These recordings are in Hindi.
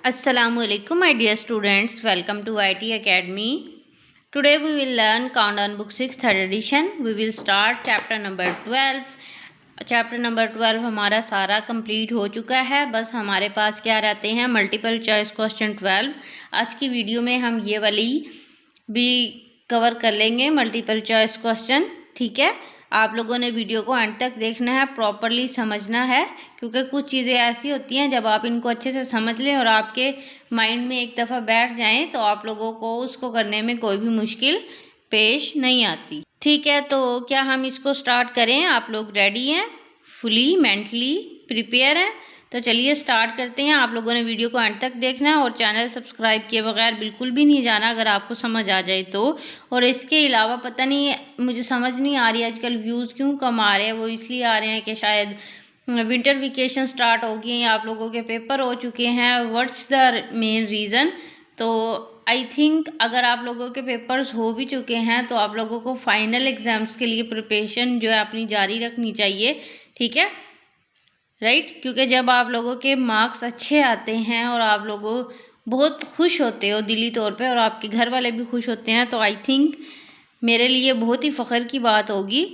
Assalamualaikum my dear students, welcome to IT Academy. Today we will learn Countdown Book 6 third edition. We will start chapter number 12. Chapter number 12 हमारा सारा कंप्लीट हो चुका है। बस हमारे पास क्या रहते हैं, मल्टीपल चॉइस क्वेश्चन 12। आज की वीडियो में हम ये वाली भी कवर कर लेंगे, मल्टीपल चॉइस क्वेश्चन। ठीक है, आप लोगों ने वीडियो को एंड तक देखना है, प्रॉपरली समझना है, क्योंकि कुछ चीज़ें ऐसी होती हैं जब आप इनको अच्छे से समझ लें और आपके माइंड में एक दफ़ा बैठ जाएं तो आप लोगों को उसको करने में कोई भी मुश्किल पेश नहीं आती। ठीक है, तो क्या हम इसको स्टार्ट करें? आप लोग रेडी हैं, फुली मेंटली प्रिपेयर हैं? तो चलिए स्टार्ट करते हैं। आप लोगों ने वीडियो को एंड तक देखना है और चैनल सब्सक्राइब किए बगैर बिल्कुल भी नहीं जाना अगर आपको समझ आ जाए तो। और इसके अलावा पता नहीं, मुझे समझ नहीं आ रही आजकल व्यूज़ क्यों कम आ रहे हैं। वो इसलिए आ रहे हैं कि शायद विंटर वेकेशन स्टार्ट हो गई हैं, आप लोगों के पेपर हो चुके हैं। What's the main reason? तो आई थिंक अगर आप लोगों के पेपर्स हो भी चुके हैं तो आप लोगों को फाइनल एग्ज़ाम्स के लिए प्रिपरेशन जो है अपनी जारी रखनी चाहिए। ठीक है, राइट? क्योंकि जब आप लोगों के मार्क्स अच्छे आते हैं और आप लोगों बहुत खुश होते हो दिली तौर पे और आपके घर वाले भी खुश होते हैं, तो आई थिंक मेरे लिए बहुत ही फ़ख्र की बात होगी।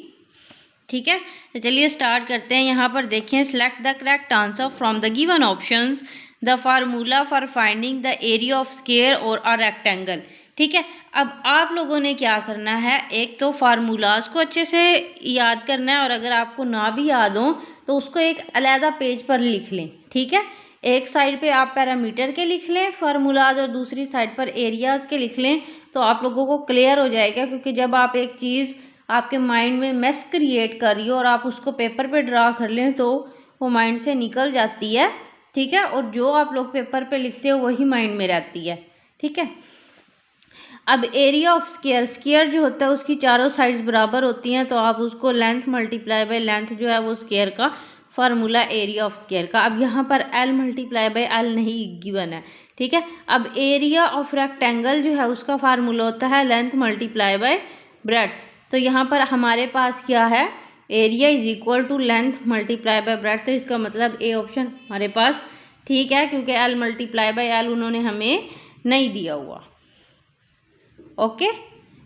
ठीक है, तो चलिए स्टार्ट करते हैं। यहाँ पर देखें, select the correct answer from the given options, the formula for finding the area of square और अ रेक्टेंगल। ठीक है, अब आप लोगों ने क्या करना है, एक तो फार्मूलाज को अच्छे से याद करना है और अगर आपको ना भी याद हो तो उसको एक अलहदा पेज पर लिख लें। ठीक है, एक साइड पे आप पैरामीटर के लिख लें फार्मूलाज और दूसरी साइड पर एरियाज के लिख लें, तो आप लोगों को क्लियर हो जाएगा। क्योंकि जब आप एक चीज़ आपके माइंड में मेस क्रिएट कर रही हो और आप उसको पेपर पे ड्रा कर लें तो वो माइंड से निकल जाती है। ठीक है, और जो आप लोग पेपर पे लिखते हो वही माइंड में रहती है। ठीक है, अब एरिया ऑफ स्क्वायर, स्क्वायर जो होता है उसकी चारों साइड्स बराबर होती हैं, तो आप उसको लेंथ मल्टीप्लाई बाय लेंथ जो है वो स्क्वायर का फार्मूला एरिया ऑफ स्क्वायर का। अब यहाँ पर एल मल्टीप्लाई बाय एल नहीं गिवन है। ठीक है, अब एरिया ऑफ रेक्टेंगल जो है उसका फार्मूला होता है लेंथ मल्टीप्लाई बाय ब्रेड्थ। तो यहाँ पर हमारे पास क्या है, area is equal to length multiply by breadth. तो इसका मतलब ए ऑप्शन हमारे पास ठीक है, क्योंकि एल मल्टीप्लाई बाय एल उन्होंने हमें नहीं दिया हुआ। ओके,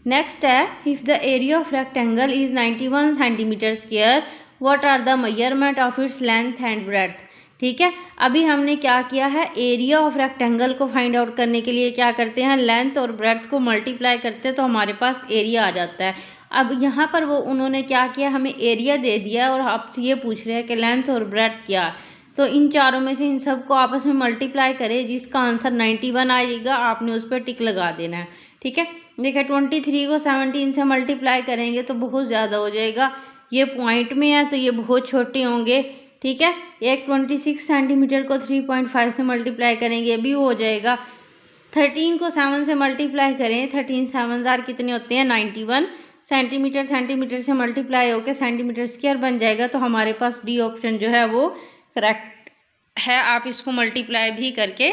नेक्स्ट है, if the area of rectangle is 91 centimetre square, what are the measurement of its length and breadth. ठीक है, अभी हमने क्या किया है, एरिया ऑफ रेक्टेंगल को फाइंड आउट करने के लिए क्या करते हैं, लेंथ और ब्रेड्थ को मल्टीप्लाई करते हैं तो हमारे पास एरिया आ जाता है। अब यहाँ पर वो उन्होंने क्या किया, हमें एरिया दे दिया और आपसे ये पूछ रहे हैं कि लेंथ और ब्रेड्थ क्या है। तो इन चारों में से इन सबको आपस में मल्टीप्लाई करें, जिसका आंसर 91 आएगा आपने उस पर टिक लगा देना है। ठीक है, देखिए 23 को 17 से मल्टीप्लाई करेंगे तो बहुत ज़्यादा हो जाएगा। ये पॉइंट में है तो ये बहुत छोटे होंगे। ठीक है, एक 26 सेंटीमीटर को 3.5 से मल्टीप्लाई करेंगे भी हो जाएगा। 13 को 7 से मल्टीप्लाई करें, 13 7 जार कितने होते हैं, 91 सेंटीमीटर। सेंटीमीटर से मल्टीप्लाई होकर सेंटीमीटर स्क्वायर बन जाएगा। तो हमारे पास डी ऑप्शन जो है वो करेक्ट है। आप इसको मल्टीप्लाई भी करके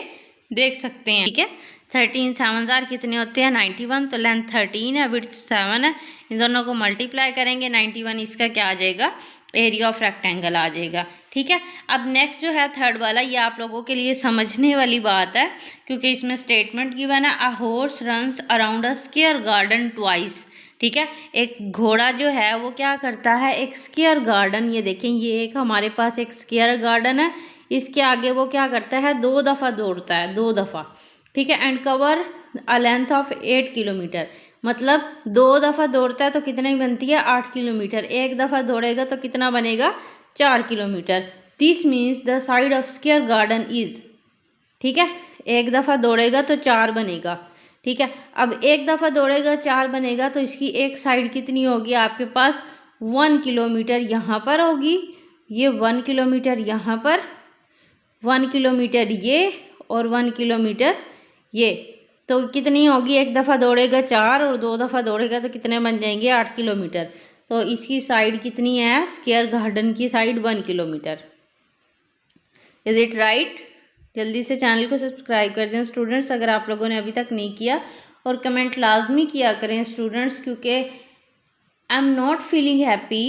देख सकते हैं। ठीक है, 13 7 जार कितने होते हैं, 91। तो लेंथ 13 है, विड्थ 7 है, इन दोनों को मल्टीप्लाई करेंगे 91, इसका क्या आ जाएगा, एरिया ऑफ रेक्टेंगल आ जाएगा। ठीक है, अब नेक्स्ट जो है थर्ड वाला, ये आप लोगों के लिए समझने वाली बात है क्योंकि इसमें स्टेटमेंट गिवन है, a horse runs around a square garden twice. ठीक है, एक घोड़ा जो है वो क्या करता है, एक स्क्वायर गार्डन, ये देखें ये एक हमारे पास एक स्क्वायर गार्डन है, इसके आगे वो क्या करता है, 2 दफ़ा दौड़ता है, 2 दफ़ा। ठीक है, and cover a length of 8 kilometre, मतलब 2 दफ़ा दौड़ता है तो कितनी बनती है, 8 किलोमीटर। एक दफ़ा दौड़ेगा तो कितना बनेगा, 4 kilometre. This means the side of square garden is. ठीक है, एक दफ़ा दौड़ेगा तो 4 बनेगा। ठीक है, अब एक दफ़ा दौड़ेगा 4 बनेगा तो इसकी एक साइड कितनी होगी आपके पास, 1 किलोमीटर यहाँ पर होगी, ये 1 किलोमीटर यहाँ पर, 1 किलोमीटर ये और 1 किलोमीटर ये। तो कितनी होगी, एक दफ़ा दौड़ेगा 4 और 2 दफ़ा दौड़ेगा तो कितने बन जाएंगे, 8 किलोमीटर। तो इसकी साइड कितनी है, स्क्वायर गार्डन की side 1 kilometre. Is it right? जल्दी से चैनल को सब्सक्राइब कर दें स्टूडेंट्स अगर आप लोगों ने अभी तक नहीं किया, और कमेंट लाजमी किया करें स्टूडेंट्स, क्योंकि I am not feeling happy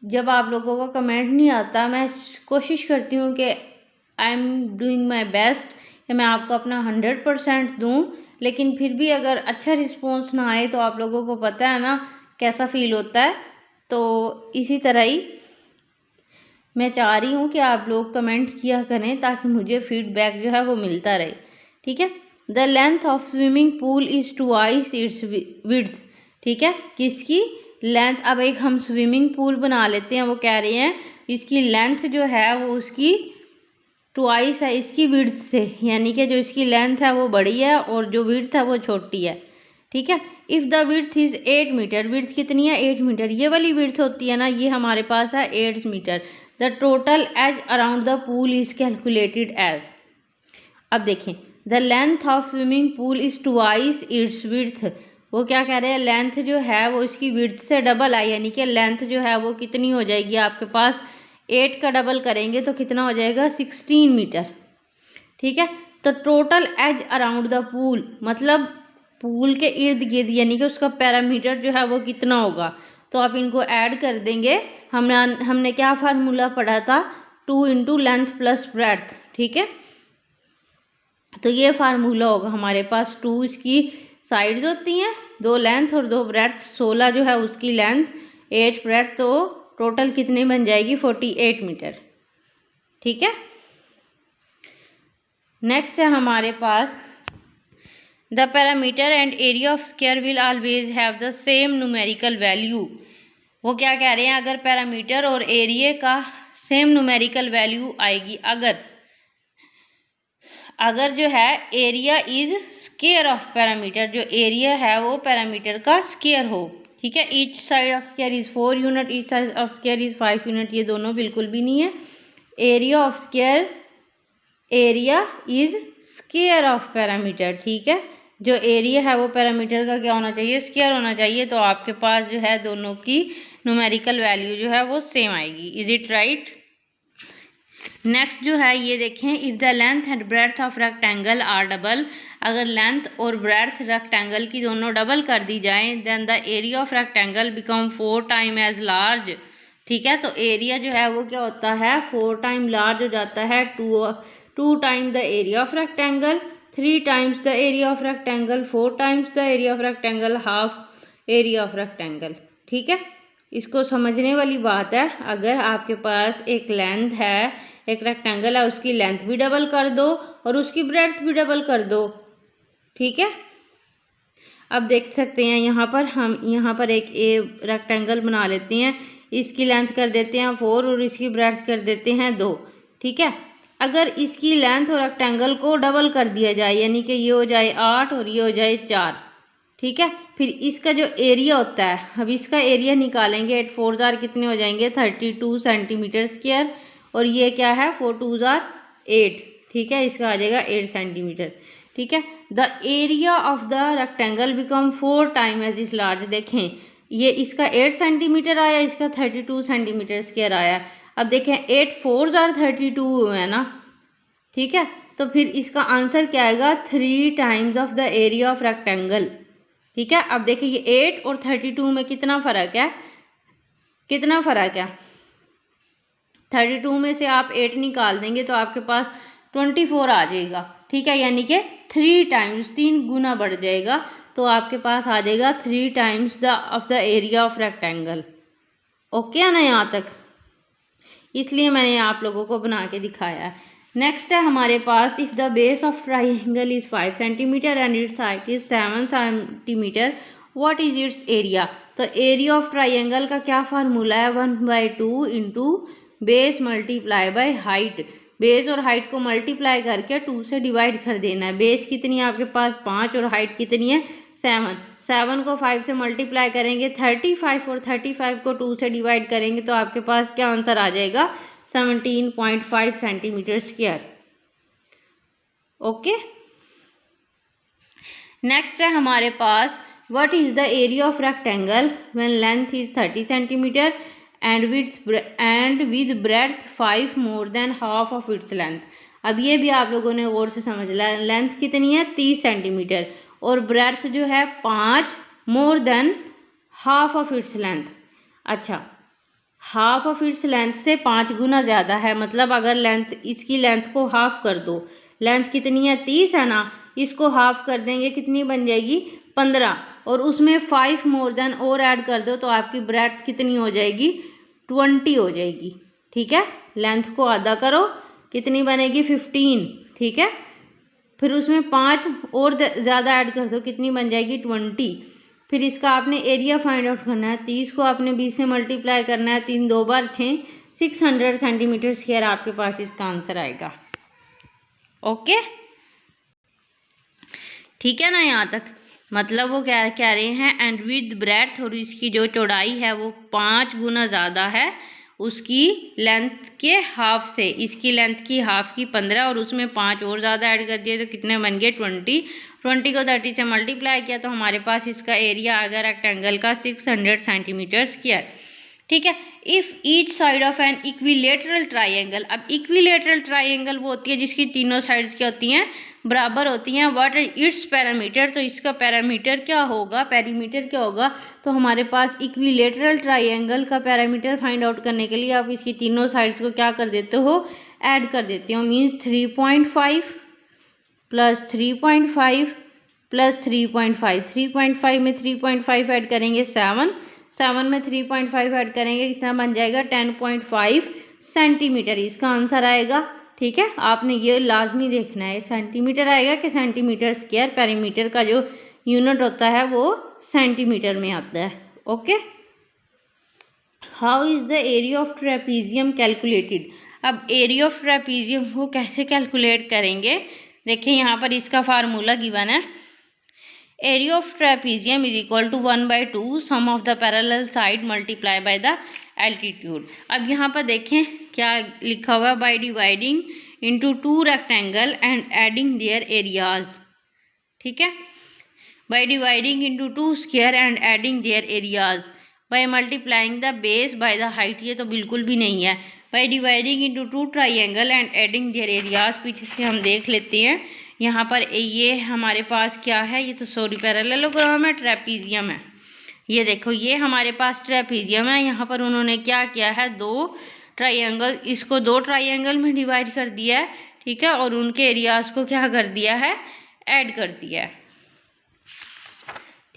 जब आप लोगों का कमेंट नहीं आता। मैं कोशिश करती हूँ कि I am doing my best कि मैं आपको अपना 100% दूँ, लेकिन फिर भी अगर अच्छा रिस्पॉन्स ना आए तो आप लोगों को पता है ना कैसा फील होता है। तो इसी तरह ही मैं चाह रही हूँ कि आप लोग कमेंट किया करें ताकि मुझे फीडबैक जो है वो मिलता रहे, ठीक है। The length of swimming pool is twice its width, ठीक है। किसकी लेंथ, अब एक हम स्विमिंग पूल बना लेते हैं, वो कह रहे हैं इसकी लेंथ जो है वो उसकी ट्वाइस है इसकी विड्थ से, यानी कि जो इसकी लेंथ है वो बड़ी है और जो विड्थ है वो छोटी है, ठीक है। If the width is 8 metre, width कितनी है 8 मीटर, ये वाली विड्थ होती है ना, ये हमारे पास है 8 metre. The total edge around the pool is calculated as, अब देखें the length of swimming pool is twice its width, वो क्या कह रहे हैं लेंथ जो है वो इसकी विड्थ से डबल है, यानी कि लेंथ जो है वो कितनी हो जाएगी आपके पास 8 का डबल करेंगे तो कितना हो जाएगा 16 मीटर, ठीक है। तो total edge around the pool मतलब पूल के इर्द गिर्द यानी कि उसका पैरामीटर जो है वो कितना होगा, तो आप इनको ऐड कर देंगे। हमने क्या फार्मूला पढ़ा था 2 इंटू लेंथ प्लस ब्रेड्थ, ठीक है। तो ये फार्मूला होगा हमारे पास, 2 इसकी साइड्स होती हैं, 2 लेंथ और 2 ब्रेड्थ, 16 जो है उसकी लेंथ 8 ब्रेड्थ, तो टोटल कितनी बन जाएगी 48 मीटर, ठीक है। नेक्स्ट है हमारे पास the parameter and area of square will always have the same numerical value, वो क्या कह रहे हैं अगर पैरामीटर और एरिया का सेम न्यूमेरिकल वैल्यू आएगी, अगर जो है area is square of parameter, जो एरिया है वो पैरामीटर का स्क्वायर हो, ठीक है। Each side of square is 4 unit, each side of square is 5 unit, ये दोनों बिल्कुल भी नहीं है। Area of square, area is square of parameter, ठीक है। जो एरिया है वो पैरामीटर का क्या होना चाहिए स्क्वायर होना चाहिए, तो आपके पास जो है दोनों की न्यूमेरिकल वैल्यू जो है वो सेम आएगी। Is it right. नेक्स्ट जो है ये देखें, if the length and breadth of rectangle are double, अगर लेंथ और ब्रेड्थ रेक्टेंगल की दोनों डबल कर दी जाए, then the area of rectangle become 4 time as large, ठीक है। तो एरिया जो है वो क्या होता है 4 टाइम लार्ज हो जाता है, 2 time the area of rectangle, 3 times the area of rectangle, 4 times the area of rectangle, half area of rectangle, ठीक है। इसको समझने वाली बात है, अगर आपके पास एक लेंथ है, एक रेक्टेंगल है, उसकी लेंथ भी डबल कर दो और उसकी ब्रेड्थ भी डबल कर दो, ठीक है। अब देख सकते हैं हम यहाँ पर एक रेक्टेंगल बना लेते हैं, इसकी लेंथ कर देते हैं 4 और इसकी ब्रेड्थ कर देते हैं 2, ठीक है। अगर इसकी लेंथ और रेक्टेंगल को डबल कर दिया जाए, यानी कि ये हो जाए 8 और ये हो जाए 4, ठीक है। फिर इसका जो एरिया होता है, अब इसका एरिया निकालेंगे, 8 4 जार कितने हो जाएंगे 32 सेंटीमीटर स्क्वायर, और ये क्या है 4 2 जार 8, ठीक है। इसका आ जाएगा 8 सेंटीमीटर, ठीक है। The area of the rectangle become 4 time as is large, देखें ये इसका 8 सेंटीमीटर आया, इसका 32 सेंटीमीटर स्क्वायर आया। अब देखें 8 4 जार 32 हुए है ना, ठीक है। तो फिर इसका आंसर क्या आएगा 3 times of the area of rectangle, ठीक है। अब देखिए ये 8 और 32 में कितना फ़र्क है, कितना फ़र्क है 32 में से आप 8 निकाल देंगे तो आपके पास 24 आ जाएगा, ठीक है। यानी कि 3 टाइम्स 3 गुना बढ़ जाएगा, तो आपके पास आ जाएगा 3 times of the area of rectangle. Okay है ना यहाँ तक, इसलिए मैंने आप लोगों को बना के दिखाया है। नेक्स्ट है हमारे पास, if the base of triangle is 5 centimetre and its height is 7 centimetre, what is its area. तो एरिया ऑफ ट्राइंगल का क्या फार्मूला है 1/2 into base multiply by height, base और हाइट को मल्टीप्लाई करके 2 से डिवाइड कर देना है। बेस कितनी है आपके पास 5 और हाइट कितनी है 7, 7 को 5 से मल्टीप्लाई करेंगे 35 और 35 को 2 से डिवाइड करेंगे तो आपके पास क्या आंसर आ जाएगा 17.5 सेंटीमीटर स्क्वायर। ओके, नेक्स्ट है हमारे पास, what is the area of rectangle when length is 30 centimetre and with breadth 5 more than half of its length. अब ये भी आप लोगों ने गौर से समझ लिया, लेंथ कितनी है 30 सेंटीमीटर और ब्रेड्थ जो है 5 more than half of its length. अच्छा, हाफ ऑफ इट्स लेंथ से 5 गुना ज़्यादा है, मतलब अगर लेंथ इसकी लेंथ को हाफ कर दो, लेंथ कितनी है 30 है ना, इसको हाफ कर देंगे, कितनी बन जाएगी 15, और उसमें 5 मोर देन और ऐड कर दो तो आपकी ब्रेड्थ कितनी हो जाएगी 20 हो जाएगी। ठीक है, लेंथ को आधा करो, कितनी बनेगी 15। ठीक है, फिर उसमें 5 और ज़्यादा ऐड कर दो, कितनी बन जाएगी 20। फिर इसका आपने एरिया फाइंड आउट करना है, 30 को आपने 20 से मल्टीप्लाई करना है, 3 2 बार 6, 600 सेंटीमीटर स्क्वायर आपके पास इसका आंसर आएगा। ओके, ठीक है ना यहाँ तक। मतलब वो क्या कह रहे हैं, एंड विद ब्रेड्थ, और इसकी जो चौड़ाई है वो 5 गुना ज़्यादा है उसकी लेंथ के हाफ से। इसकी लेंथ की हाफ की 15 और उसमें 5 और ज़्यादा ऐड कर दिए तो कितने बन गए 20। 20 को 30 से मल्टीप्लाई किया तो हमारे पास इसका एरिया आ गया रेक्टेंगल का 600 सेंटीमीटर स्क्वायर। ठीक है, if each side of an equilateral triangle, अब इक्विलेटरल ट्राइंगल वो होती है जिसकी तीनों साइड्स क्या होती हैं बराबर होती हैं। व्हाट इज इट्स पैरामीटर, तो इसका पैरामीटर क्या होगा, पेरीमीटर क्या होगा, तो हमारे पास इक्विलेटरल ट्राइंगल का पैरामीटर फाइंड आउट करने के लिए आप इसकी तीनों साइड्स को क्या कर देते हो, ऐड कर देते हो। मीन्स 3.5 प्लस 3.5 प्लस 3.5, 3.5 में 3.5 ऐड करेंगे 7, 7 में 3.5 ऐड करेंगे कितना बन जाएगा 10.5 सेंटीमीटर इसका आंसर आएगा। ठीक है, आपने ये लाजमी देखना है सेंटीमीटर आएगा कि सेंटीमीटर स्क्वायर। पेरीमीटर का जो यूनिट होता है वो सेंटीमीटर में आता है। Okay, how is the area of trapezium calculated. अब एरिया ऑफ ट्रेपीजियम को कैसे कैलकुलेट करेंगे, देखिए यहाँ पर इसका फार्मूला गिवन है। Area of trapezium is equal to 1/2 sum of the parallel side multiply by the altitude. अब यहाँ पर देखें क्या लिखा हुआ है, by dividing into 2 rectangle and adding their areas. ठीक है, by dividing into 2 square and adding their areas, by multiplying the base by the height, ये तो बिल्कुल भी नहीं है। By dividing into 2 triangle and adding their areas, पीछे से हम देख लेते हैं। यहाँ पर ये हमारे पास क्या है, ये तो सॉरी पैरेललोग्राम है, ट्रेपीजियम है। ये देखो ये हमारे पास ट्रेपीजियम है, यहाँ पर उन्होंने क्या किया है 2 ट्राइंगल, इसको 2 ट्राइंगल में डिवाइड कर दिया है। ठीक है, और उनके एरियाज को क्या कर दिया है, ऐड कर दिया है।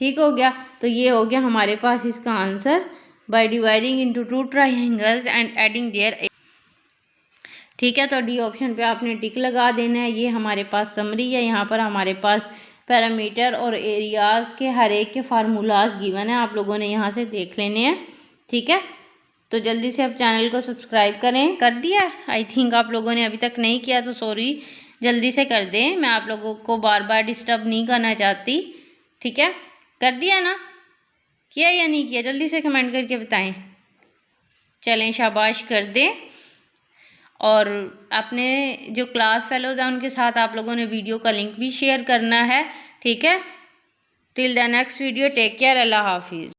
ठीक हो गया, तो ये हो गया हमारे पास इसका answer, by dividing into 2 triangles and adding there. ठीक है, तो डी ऑप्शन पे आपने टिक लगा देना है। ये हमारे पास समरी है, यहाँ पर हमारे पास पैरामीटर और एरियाज के हर एक के फार्मूलाज गिवन है, आप लोगों ने यहाँ से देख लेने हैं। ठीक है, तो जल्दी से आप चैनल को सब्सक्राइब करें। कर दिया आई थिंक आप लोगों ने, अभी तक नहीं किया तो सॉरी, जल्दी से कर दें, मैं आप लोगों को बार बार डिस्टर्ब नहीं करना चाहती। ठीक है, कर दिया ना, किया या नहीं किया, जल्दी से कमेंट करके बताएं। चलें, शाबाश कर दें। और अपने जो क्लास फेलोज हैं उनके साथ आप लोगों ने वीडियो का लिंक भी शेयर करना है। ठीक है, till the next video, take care, अल्लाह हाफिज़।